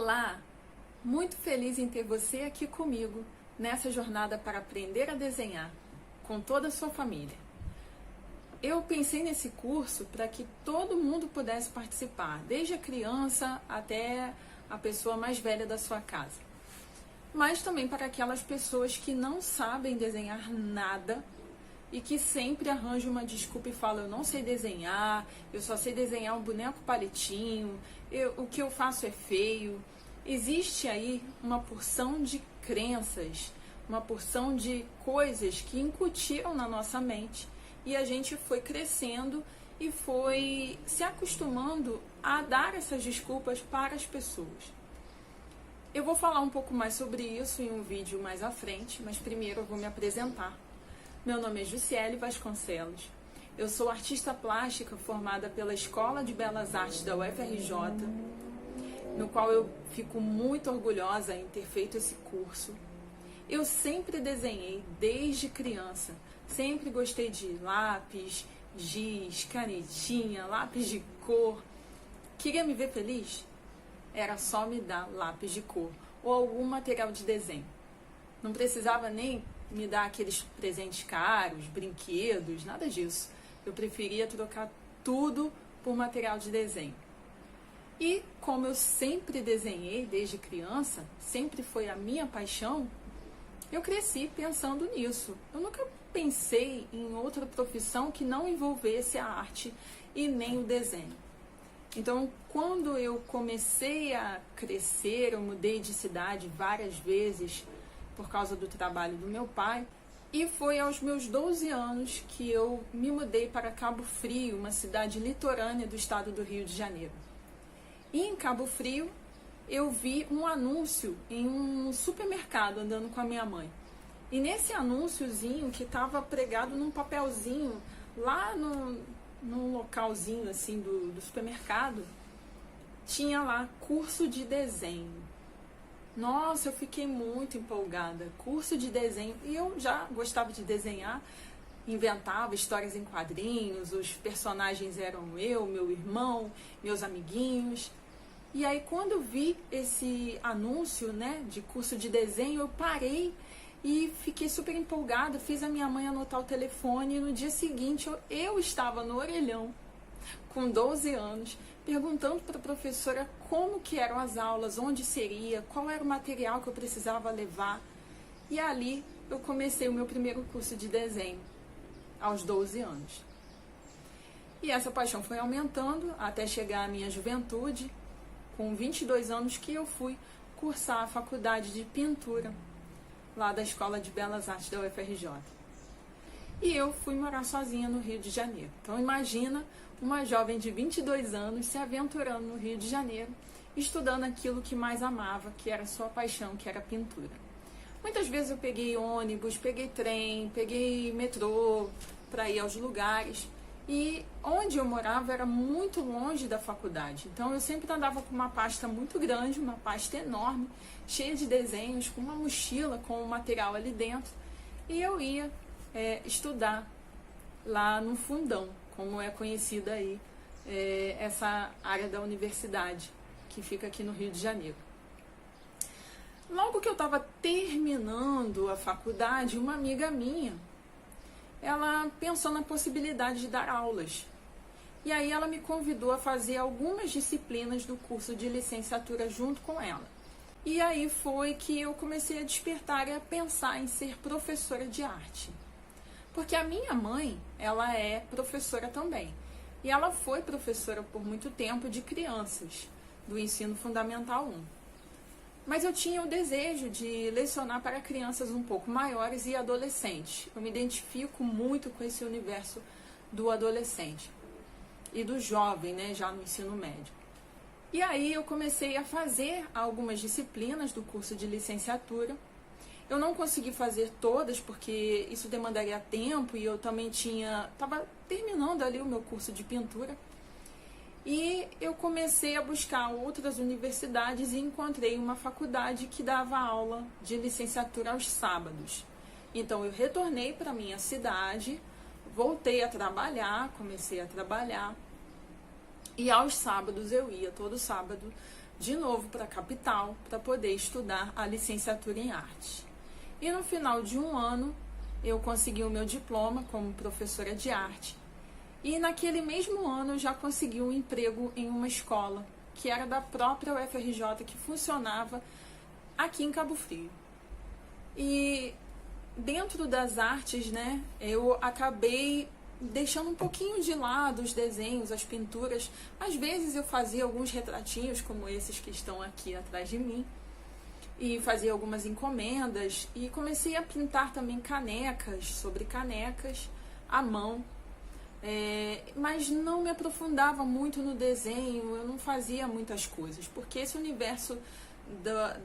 Olá! Muito feliz em ter você aqui comigo nessa jornada para aprender a desenhar com toda a sua família. Eu pensei nesse curso para que todo mundo pudesse participar, desde a criança até a pessoa mais velha da sua casa. Mas também para aquelas pessoas que não sabem desenhar nada e que sempre arranjam uma desculpa e falam: eu não sei desenhar, eu só sei desenhar um boneco palitinho, o que eu faço é feio. Existe aí uma porção de crenças, uma porção de coisas que incutiram na nossa mente e a gente foi crescendo e foi se acostumando a dar essas desculpas para as pessoas. Eu vou falar um pouco mais sobre isso em um vídeo mais à frente, mas primeiro eu vou me apresentar. Meu nome é Jussiele Vasconcelos, eu sou artista plástica formada pela Escola de Belas Artes da UFRJ, no qual eu fico muito orgulhosa em ter feito esse curso. Eu sempre desenhei desde criança, sempre gostei de lápis, giz, canetinha, lápis de cor. Queria me ver feliz? Era só me dar lápis de cor ou algum material de desenho. Não precisava nem me dar aqueles presentes caros, brinquedos, nada disso. Eu preferia trocar tudo por material de desenho. E como eu sempre desenhei desde criança, sempre foi a minha paixão, eu cresci pensando nisso. Eu nunca pensei em outra profissão que não envolvesse a arte e nem o desenho. Então, quando eu comecei a crescer, eu mudei de cidade várias vezes por causa do trabalho do meu pai, e foi aos meus 12 anos que eu me mudei para Cabo Frio, uma cidade litorânea do estado do Rio de Janeiro. E em Cabo Frio, eu vi um anúncio em um supermercado andando com a minha mãe. E nesse anúnciozinho que estava pregado num papelzinho, lá num localzinho assim do supermercado, tinha lá curso de desenho. Nossa, eu fiquei muito empolgada. Curso de desenho. E eu já gostava de desenhar, inventava histórias em quadrinhos, os personagens eram eu, meu irmão, meus amiguinhos. E aí quando eu vi esse anúncio, né, de curso de desenho, eu parei e fiquei super empolgada, fiz a minha mãe anotar o telefone e no dia seguinte eu estava no orelhão, com 12 anos, perguntando para a professora como que eram as aulas, onde seria, qual era o material que eu precisava levar. E ali eu comecei o meu primeiro curso de desenho, aos 12 anos. E essa paixão foi aumentando até chegar à minha juventude, com 22 anos, que eu fui cursar a faculdade de pintura, lá da Escola de Belas Artes da UFRJ. E eu fui morar sozinha no Rio de Janeiro. Então imagina uma jovem de 22 anos se aventurando no Rio de Janeiro, estudando aquilo que mais amava, que era a sua paixão, que era a pintura. Muitas vezes eu peguei ônibus, peguei trem, peguei metrô para ir aos lugares. E onde eu morava era muito longe da faculdade, então eu sempre andava com uma pasta muito grande, uma pasta enorme, cheia de desenhos, com uma mochila com o material ali dentro, e eu ia estudar lá no Fundão, como é conhecida aí essa área da universidade, que fica aqui no Rio de Janeiro. Logo que eu estava terminando a faculdade, uma amiga minha, ela pensou na possibilidade de dar aulas. E aí ela me convidou a fazer algumas disciplinas do curso de licenciatura junto com ela. E aí foi que eu comecei a despertar e a pensar em ser professora de arte. Porque a minha mãe, ela é professora também. E ela foi professora por muito tempo de crianças, do ensino fundamental 1. Mas eu tinha o desejo de lecionar para crianças um pouco maiores e adolescentes. Eu me identifico muito com esse universo do adolescente e do jovem, né, já no ensino médio. E aí eu comecei a fazer algumas disciplinas do curso de licenciatura. Eu não consegui fazer todas porque isso demandaria tempo e eu também estava terminando ali o meu curso de pintura. E eu comecei a buscar outras universidades e encontrei uma faculdade que dava aula de licenciatura aos sábados. Então eu retornei para minha cidade, voltei a trabalhar, comecei a trabalhar. E aos sábados eu ia, todo sábado, de novo para a capital para poder estudar a licenciatura em arte. E no final de um ano eu consegui o meu diploma como professora de arte. E naquele mesmo ano eu já consegui um emprego em uma escola que era da própria UFRJ, que funcionava aqui em Cabo Frio. E dentro das artes, né, eu acabei deixando um pouquinho de lado os desenhos, as pinturas. Às vezes eu fazia alguns retratinhos como esses que estão aqui atrás de mim, e fazia algumas encomendas, e comecei a pintar também canecas, sobre canecas, à mão. Mas não me aprofundava muito no desenho, eu não fazia muitas coisas, porque esse universo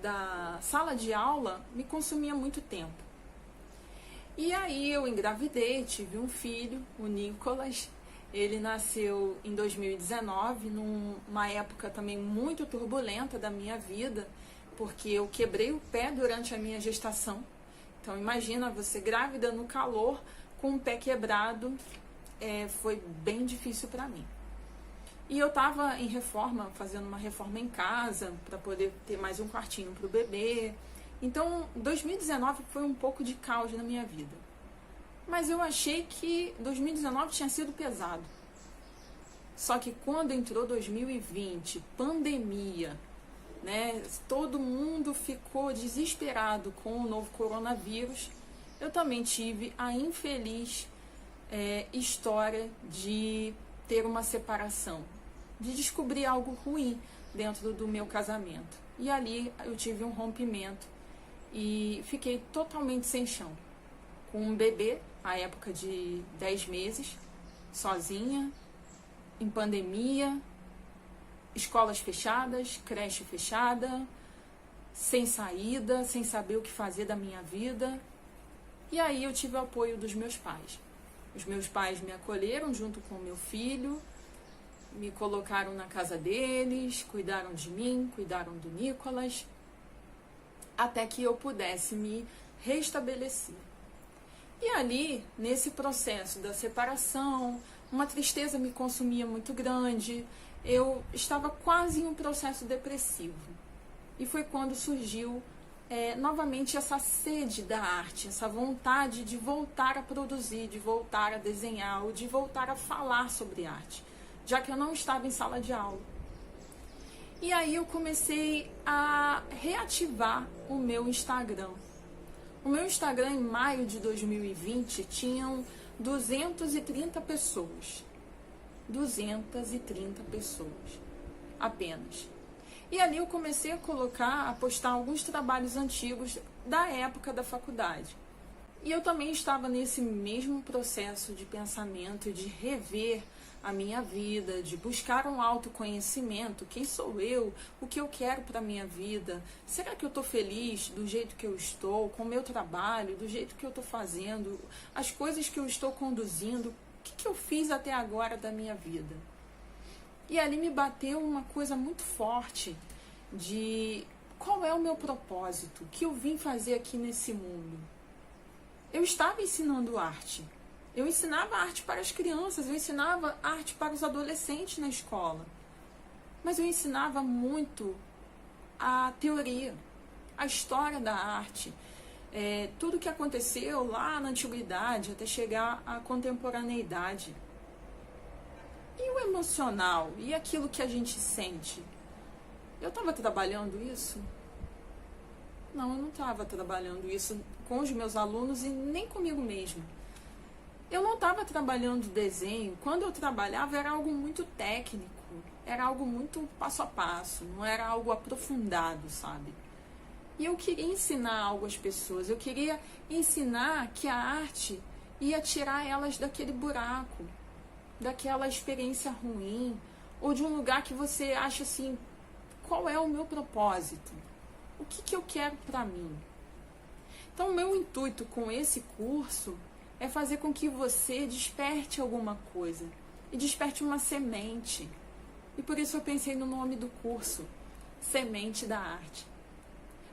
da sala de aula me consumia muito tempo. E aí eu engravidei, tive um filho, o Nicolas. Ele nasceu em 2019, numa época também muito turbulenta da minha vida, porque eu quebrei o pé durante a minha gestação. Então imagina você grávida no calor, com o pé quebrado. Foi bem difícil para mim. E eu estava em reforma, fazendo uma reforma em casa, para poder ter mais um quartinho para o bebê. Então, 2019 foi um pouco de caos na minha vida. Mas eu achei que 2019 tinha sido pesado. Só que quando entrou 2020, pandemia, né, todo mundo ficou desesperado com o novo coronavírus, eu também tive a infeliz história de ter uma separação, de descobrir algo ruim dentro do meu casamento. E ali eu tive um rompimento e fiquei totalmente sem chão, com um bebê, à época de 10 meses, sozinha, em pandemia, escolas fechadas, creche fechada, sem saída, sem saber o que fazer da minha vida. E aí eu tive o apoio dos meus pais. Os meus pais me acolheram junto com o meu filho, me colocaram na casa deles, cuidaram de mim, cuidaram do Nicolas, até que eu pudesse me restabelecer. E ali, nesse processo da separação, uma tristeza me consumia muito grande, eu estava quase em um processo depressivo. E foi quando surgiu novamente essa sede da arte, essa vontade de voltar a produzir, de voltar a desenhar, ou de voltar a falar sobre arte, já que eu não estava em sala de aula. E aí eu comecei a reativar o meu Instagram. O meu Instagram em maio de 2020 tinham 230 pessoas. 230 pessoas apenas. E ali eu comecei a postar alguns trabalhos antigos da época da faculdade. E eu também estava nesse mesmo processo de pensamento, de rever a minha vida, de buscar um autoconhecimento. Quem sou eu? O que eu quero para a minha vida? Será que eu estou feliz do jeito que eu estou, com o meu trabalho, do jeito que eu estou fazendo, as coisas que eu estou conduzindo? O que eu fiz até agora da minha vida? E ali me bateu uma coisa muito forte de qual é o meu propósito, o que eu vim fazer aqui nesse mundo. Eu estava ensinando arte. Eu ensinava arte para as crianças, eu ensinava arte para os adolescentes na escola. Mas eu ensinava muito a teoria, a história da arte, tudo o que aconteceu lá na antiguidade até chegar à contemporaneidade. E o emocional? E aquilo que a gente sente? Eu estava trabalhando isso? Não, eu não estava trabalhando isso com os meus alunos e nem comigo mesma. Eu não estava trabalhando desenho. Quando eu trabalhava era algo muito técnico, era algo muito passo a passo, não era algo aprofundado, sabe? E eu queria ensinar algo às pessoas, eu queria ensinar que a arte ia tirar elas daquele buraco, daquela experiência ruim, ou de um lugar que você acha assim, qual é o meu propósito? O que eu quero para mim? Então, o meu intuito com esse curso é fazer com que você desperte alguma coisa, e desperte uma semente. E por isso eu pensei no nome do curso, Semente da Arte.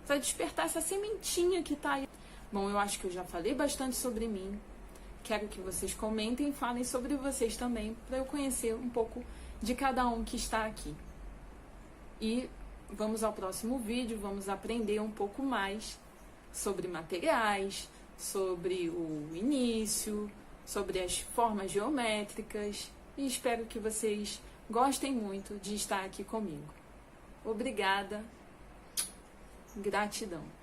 Para despertar essa sementinha que está aí. Bom, eu acho que eu já falei bastante sobre mim. Quero que vocês comentem e falem sobre vocês também, para eu conhecer um pouco de cada um que está aqui. E vamos ao próximo vídeo, vamos aprender um pouco mais sobre materiais, sobre o início, sobre as formas geométricas, e espero que vocês gostem muito de estar aqui comigo. Obrigada, gratidão.